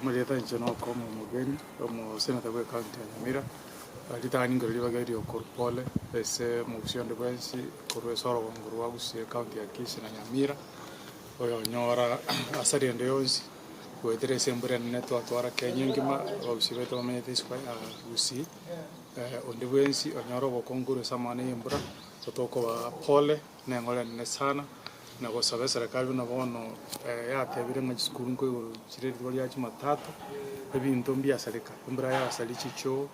Marieta nchino como mugeni como senador wa county ya Nyamira litani ngori bagari okorpole ese muction de bwensi korwe soro ngoro wagusie county ya Kisii na Nyamira oyo nyora asari ende yonsi wetere sembure neto atwara Kenya ngima wagusie to manyete skwa usi onde bwensi onyora bokonguru samane yimbura totoko ba pole na ngole ne sana na gusaba serikali na bono yatebire mu skuru nko kireri twali ya Jumatatu ebintu mbiasarika imbura ya sali chicho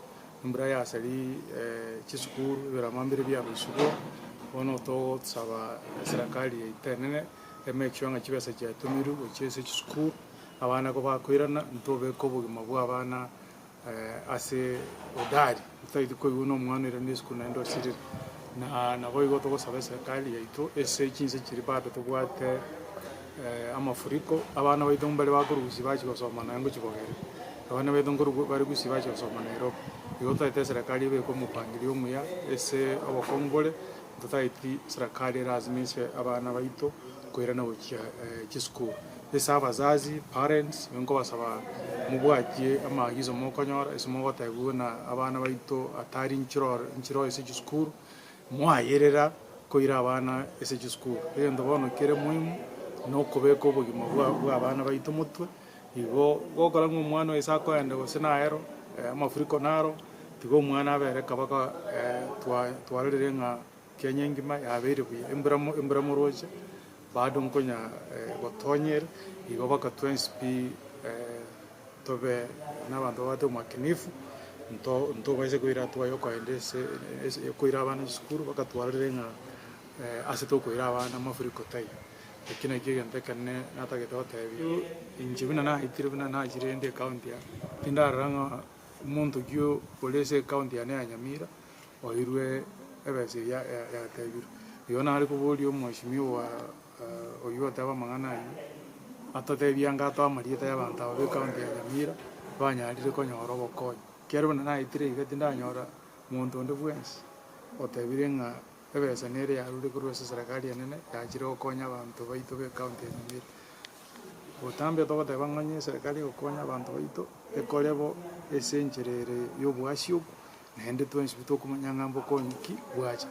imbura ya sali chiskuru biramambire bya bisugo bono to saba serikali itenene emekyo kibesa kya tumiru ukese chiskuru abana ko bakwirana ntobe ko bugima bwa abana ase odari tsaidi ko uno mwana ire nisku na ndo siri na boigo to gusaba serikali yaito ese kinse kiri bado to gwate amafuriko abana baito mbale bakuruzi bachi gusoma nango kibogere abana baito nguru bari gusi bachi gusoma Nairobi yota ite serikali be ko mupangiri umuya ese abakongole tutaiti serikali razimishe abana baito kwirana bukia kisku ese abazazi parents ngo basaba mubwakie amagizo mokonyora ese mugotaguna abana baito atari nchiro ese kisku mwayerera koira abana ese kisku endo bono kere muhimu no kubeko bugimo bwa abana baito mutwe igo gokora ng'umwana ese akoenda gose naero amafuriko naro tigo umwana abere kabaka twarere nga Kenya ngima yabere buye imbura muroje bado nkonya gotonyere igo baka 20p tobe n'abantu bato makinifu nto baise kuira tuwayo kwa endese kuira abana skuru bakatwarire nga aseto kuira abana mafuriko tai ekina kigende kanne natageta hotebi injibina na itiribina na jirende county ya tindaranga umuntu gyo polisi county ya Nyamira oirwe ebese ya tebi yona ari kubuli umwashimiwa oyo taba mangana atatebi anga to amarieta y'abantu abe county ya Nyamira banyarire ko nyoro bokonya kero na itire igatinda nyora muntu nde bwensi otebire nga ebese nere ya ruri kuri serikali nene yagire okonya abantu baito be county ya Nyamira otambe to batebanganye serikali okonya abantu baito ekorebo esenjerere yo bwasyo nende twensi bito kumanya ngambo konyiki bwacha